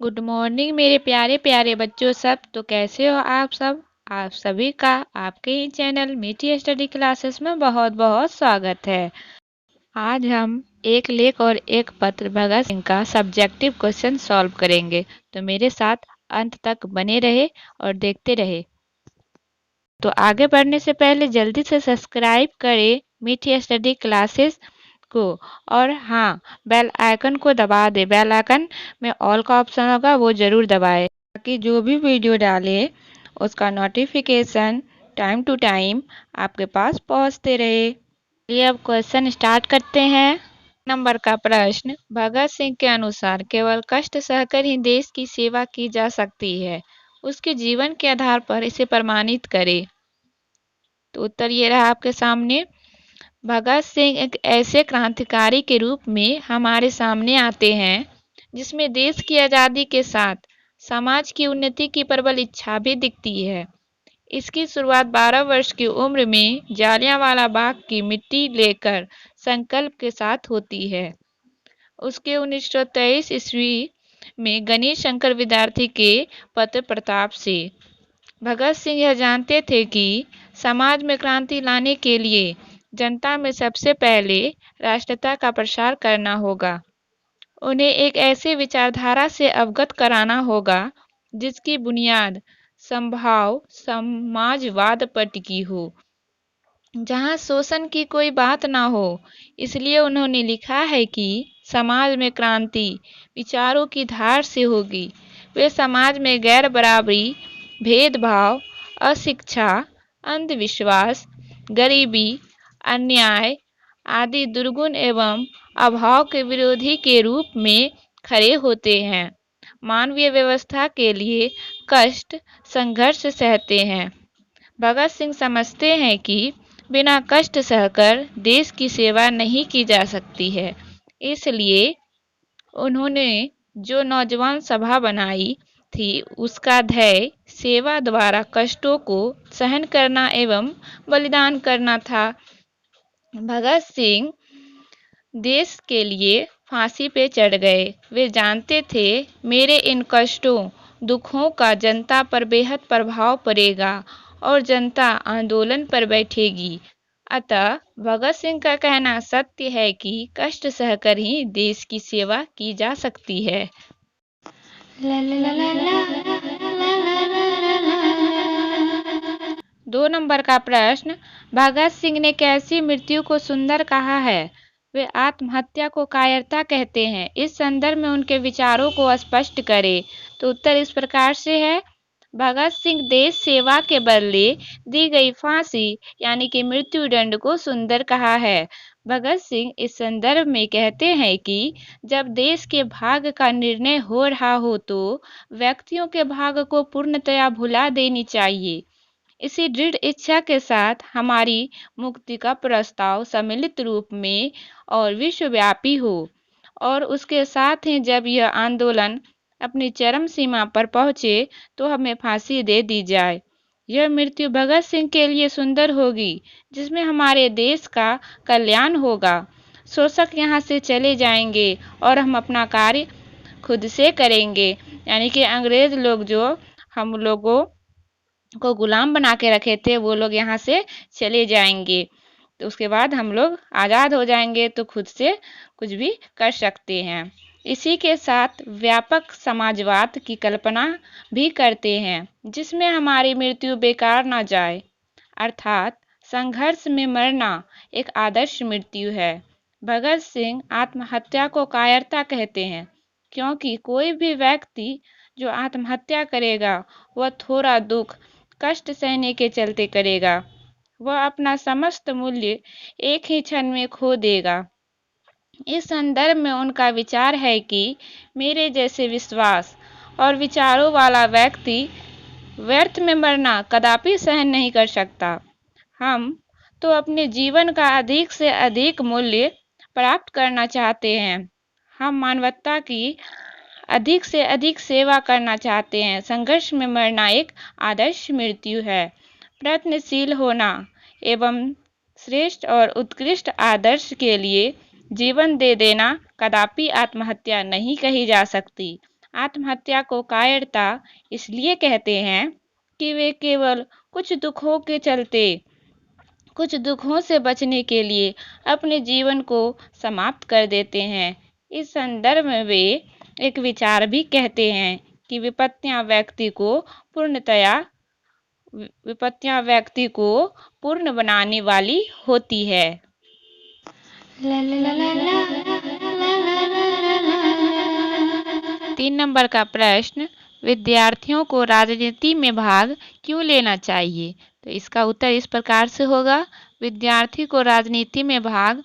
Good morning मेरे प्यारे प्यारे बच्चों सब। तो कैसे हो आप सब। आप सभी का आपके ही चैनल मीठी स्टडी क्लासेस में बहुत बहुत स्वागत है। आज हम एक लेख और एक पत्र भगत सिंह का सब्जेक्टिव क्वेश्चन सॉल्व करेंगे। तो मेरे साथ अंत तक बने रहे और देखते रहे। तो आगे बढ़ने से पहले जल्दी से सब्सक्राइब करें मीठी स्टडी क्लासेस को, और हाँ, बेल आइकन को दबा दे। बेल आइकन में ऑल का ऑप्शन होगा, वो ज़रूर दबाएं ताकि जो भी वीडियो डाले उसका नोटिफिकेशन टाइम टू टाइम आपके पास पहुंचते रहे। चलिए अब क्वेश्चन स्टार्ट करते हैं। नंबर का प्रश्न, भगत सिंह के अनुसार केवल कष्ट सहकर ही देश की सेवा की जा सकती है। उसके जीवन के आधार पर इसे प्रमाणित करें। तो उत्तर ये रहा आपके सामने। भगत सिंह एक ऐसे क्रांतिकारी के रूप में हमारे सामने आते हैं जिसमें देश की आज़ादी के साथ समाज की उन्नति की प्रबल इच्छा भी दिखती है। इसकी शुरुआत 12 वर्ष की उम्र में जालियांवाला बाग की मिट्टी लेकर संकल्प के साथ होती है। उसके 1923 ईस्वी में गणेश शंकर विद्यार्थी के पत्र प्रताप से। भगत सिंह यह जानते थे कि समाज में क्रांति लाने के लिए जनता में सबसे पहले राष्ट्रीयता का प्रसार करना होगा। उन्हें एक ऐसी विचारधारा से अवगत कराना होगा जिसकी बुनियाद समभाव समाजवाद पर टिकी हो, जहां शोषण की कोई बात ना हो। इसलिए उन्होंने लिखा है कि समाज में क्रांति विचारों की धार से होगी। वे समाज में गैर बराबरी, भेदभाव, अशिक्षा, अंधविश्वास, गरीबी, अन्याय आदि दुर्गुण एवं अभाव के विरोधी के रूप में खड़े होते हैं। मानवीय व्यवस्था के लिए कष्ट संघर्ष सहते हैं। भगत सिंह समझते हैं कि बिना कष्ट सहकर देश की सेवा नहीं की जा सकती है। इसलिए उन्होंने जो नौजवान सभा बनाई थी उसका ध्येय सेवा द्वारा कष्टों को सहन करना एवं बलिदान करना था। भगत सिंह देश के लिए फांसी पे चढ़ गए। वे जानते थे मेरे इन कष्टों दुखों का जनता पर बेहद प्रभाव पड़ेगा और जनता आंदोलन पर बैठेगी। अतः भगत सिंह का कहना सत्य है कि कष्ट सहकर ही देश की सेवा की जा सकती है। ला ला ला ला ला ला ला ला ला। 2 नंबर का प्रश्न, भगत सिंह ने कैसी मृत्यु को सुंदर कहा है। वे आत्महत्या को कायरता कहते हैं। इस संदर्भ में उनके विचारों को स्पष्ट करें। तो उत्तर इस प्रकार से है। भगत सिंह देश सेवा के बदले दी गई फांसी यानी कि मृत्यु दंड को सुंदर कहा है। भगत सिंह इस संदर्भ में कहते हैं कि जब देश के भाग्य का निर्णय हो रहा हो तो व्यक्तियों के भाग्य को पूर्णतया भुला देनी चाहिए। इसी दृढ़ इच्छा के साथ हमारी मुक्ति का प्रस्ताव सम्मिलित रूप में और विश्वव्यापी हो, और उसके साथ ही जब यह आंदोलन अपनी चरम सीमा पर पहुंचे तो हमें फांसी दे दी जाए। यह मृत्यु भगत सिंह के लिए सुंदर होगी, जिसमें हमारे देश का कल्याण होगा। शोषक यहाँ से चले जाएंगे और हम अपना कार्य खुद से करेंगे, यानी कि अंग्रेज लोग जो हम लोगों को गुलाम बना के रखे थे वो लोग यहाँ से चले जाएंगे। तो उसके बाद हम लोग आज़ाद हो जाएंगे तो खुद से कुछ भी कर सकते हैं। इसी के साथ व्यापक समाजवाद की कल्पना भी करते हैं जिसमें हमारी मृत्यु बेकार ना जाए, अर्थात संघर्ष में मरना एक आदर्श मृत्यु है। भगत सिंह आत्महत्या को कायरता कहते हैं क्योंकि कोई भी व्यक्ति जो आत्महत्या करेगा वह थोड़ा दुख कष्ट सहने के चलते करेगा। वह अपना समस्त मूल्य एक ही क्षण में खो देगा। इस संदर्भ में उनका विचार है कि मेरे जैसे विश्वास और विचारों वाला व्यक्ति व्यर्थ में मरना कदापि सहन नहीं कर सकता। हम तो अपने जीवन का अधिक से अधिक मूल्य प्राप्त करना चाहते हैं। हम मानवता की अधिक से अधिक सेवा करना चाहते हैं। संघर्ष में मरना एक आदर्श मृत्यु है। प्रयत्नशील होना एवं श्रेष्ठ और उत्कृष्ट आदर्श के लिए जीवन दे देना कदापि आत्महत्या नहीं कही जा सकती। आत्महत्या को कायरता इसलिए कहते हैं कि वे केवल कुछ दुखों से बचने के लिए अपने जीवन को समाप्त कर देते हैं। इस संदर्भ में वे एक विचार भी कहते हैं कि विपत्तियां व्यक्ति को पूर्ण बनाने वाली होती है। 3 नंबर का प्रश्न, विद्यार्थियों को राजनीति में भाग क्यों लेना चाहिए? तो इसका उत्तर इस प्रकार से होगा, विद्यार्थी को राजनीति में भाग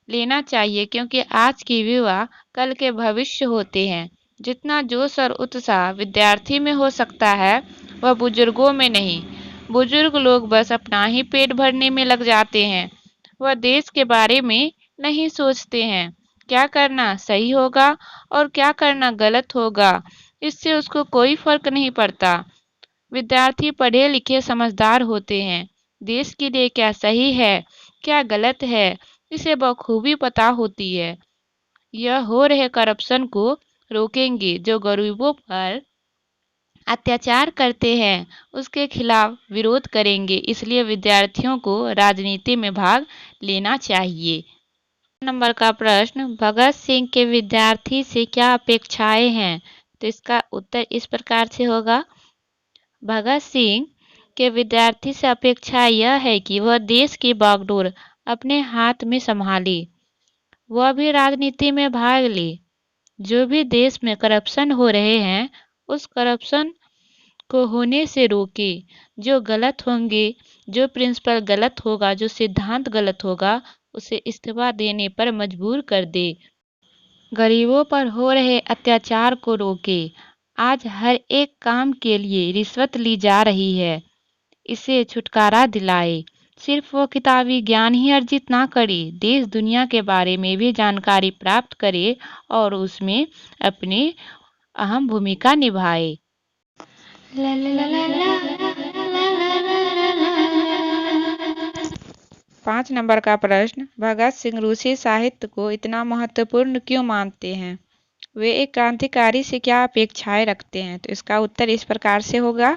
लेना चाहिए क्योंकि आज के युवा कल के भविष्य होते हैं। जितना जोश और उत्साह विद्यार्थी में हो सकता है वह बुजुर्गों में नहीं। बुजुर्ग लोग बस अपना ही पेट भरने में लग जाते हैं। वह देश के बारे में नहीं सोचते हैं, क्या करना सही होगा और क्या करना गलत होगा, इससे उसको कोई फर्क नहीं पड़ता। विद्यार्थी पढ़े लिखे समझदार होते हैं। देश के लिए क्या सही है क्या गलत है इसे बखूबी पता होती है। यह हो रहे करप्शन को रोकेंगे, जो गरीबों पर अत्याचार करते हैं उसके खिलाफ विरोध करेंगे। इसलिए विद्यार्थियों को राजनीति में भाग लेना चाहिए। नंबर का प्रश्न, भगत सिंह के विद्यार्थी से क्या अपेक्षाएं हैं? तो इसका उत्तर इस प्रकार से होगा, भगत सिंह के विद्यार्थी से अपेक्षा यह है कि वह देश की बागडोर अपने हाथ में संभाले, वह भी राजनीति में भाग ले। जो भी देश में करप्शन हो रहे हैं उस करप्शन को होने से रोके। जो गलत होंगे, जो प्रिंसिपल गलत होगा, जो सिद्धांत गलत होगा उसे इस्तीफा देने पर मजबूर कर दे। गरीबों पर हो रहे अत्याचार को रोके। आज हर एक काम के लिए रिश्वत ली जा रही है, इसे छुटकारा दिलाए। सिर्फ वो किताबी ज्ञान ही अर्जित ना करे, देश दुनिया के बारे में भी जानकारी प्राप्त करे और उसमें अपनी अहम भूमिका निभाए। 5 नंबर का प्रश्न, भगत सिंह रूसी साहित्य को इतना महत्वपूर्ण क्यों मानते हैं? वे एक क्रांतिकारी से क्या अपेक्षाएं रखते हैं? तो इसका उत्तर इस प्रकार से होगा,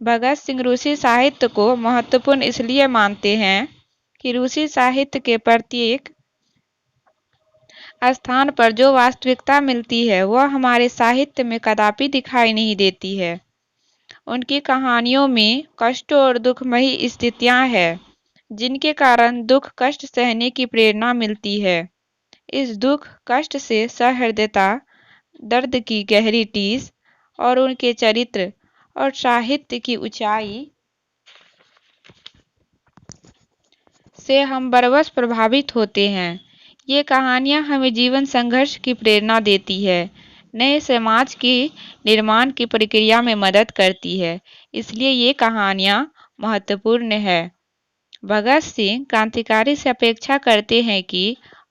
भगत सिंह रूसी साहित्य को महत्वपूर्ण इसलिए मानते हैं कि रूसी साहित्य के प्रत्येक स्थान पर जो वास्तविकता मिलती है वह हमारे साहित्य में कदापि दिखाई नहीं देती है। उनकी कहानियों में कष्टों और दुखमयी स्थितियां हैं, जिनके कारण दुख कष्ट सहने की प्रेरणा मिलती है। इस दुख कष्ट से सहृदयता, दर्द की गहरी टीस और उनके चरित्र और साहित्य की ऊंचाई से हम बरबस प्रभावित होते हैं। ये कहानियाँ हमें जीवन संघर्ष की प्रेरणा देती है, नए समाज के निर्माण की प्रक्रिया में मदद करती है। इसलिए ये कहानियाँ महत्वपूर्ण है। भगत सिंह क्रांतिकारी से अपेक्षा करते हैं कि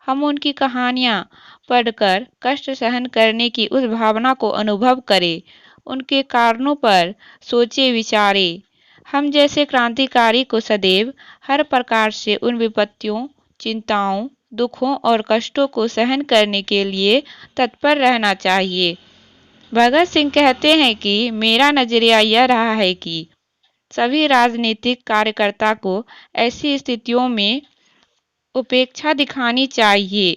हम उनकी कहानियाँ पढ़कर कष्ट सहन करने की उस भावना को अनुभव करें, उनके कारणों पर सोचे विचारे। हम जैसे क्रांतिकारी को सदैव हर प्रकार से उन विपत्तियों, चिंताओं, दुखों और कष्टों को सहन करने के लिए तत्पर रहना चाहिए। भगत सिंह कहते हैं कि मेरा नजरिया यह रहा है कि सभी राजनीतिक कार्यकर्ता को ऐसी स्थितियों में उपेक्षा दिखानी चाहिए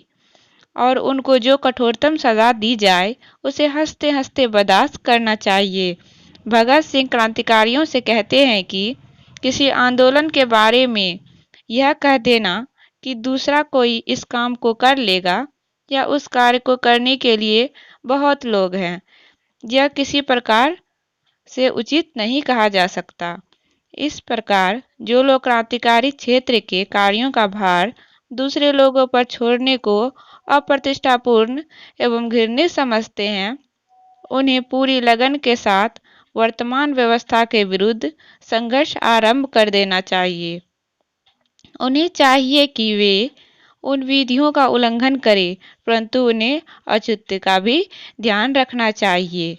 और उनको जो कठोरतम सजा दी जाए उसे हंसते हंसते बर्दाश्त करना चाहिए। भगत सिंह क्रांतिकारियों से कहते हैं कि किसी आंदोलन के बारे में यह कह देना कि दूसरा कोई इस काम को कर लेगा या उस कार्य को करने के लिए बहुत लोग हैं, यह किसी प्रकार से उचित नहीं कहा जा सकता। इस प्रकार जो लोग क्रांतिकारी क्षेत्र के कार्यों का भार दूसरे लोगों पर छोड़ने को अप्रतिष्ठापूर्ण एवं घृणित समझते हैं, उन्हें पूरी लगन के साथ वर्तमान व्यवस्था के विरुद्ध संघर्ष आरंभ कर देना चाहिए। उन्हें चाहिए कि वे उन विधियों का उल्लंघन करें, परंतु उन्हें औचित्य का भी ध्यान रखना चाहिए।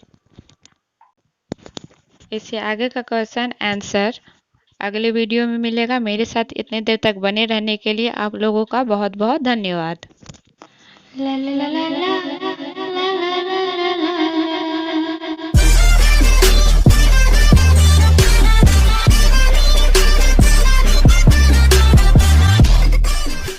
इससे आगे का क्वेश्चन आंसर अगले वीडियो में मिलेगा। मेरे साथ इतने देर तक बने रहने के लिए आप लोगों का बहुत बहुत धन्यवाद।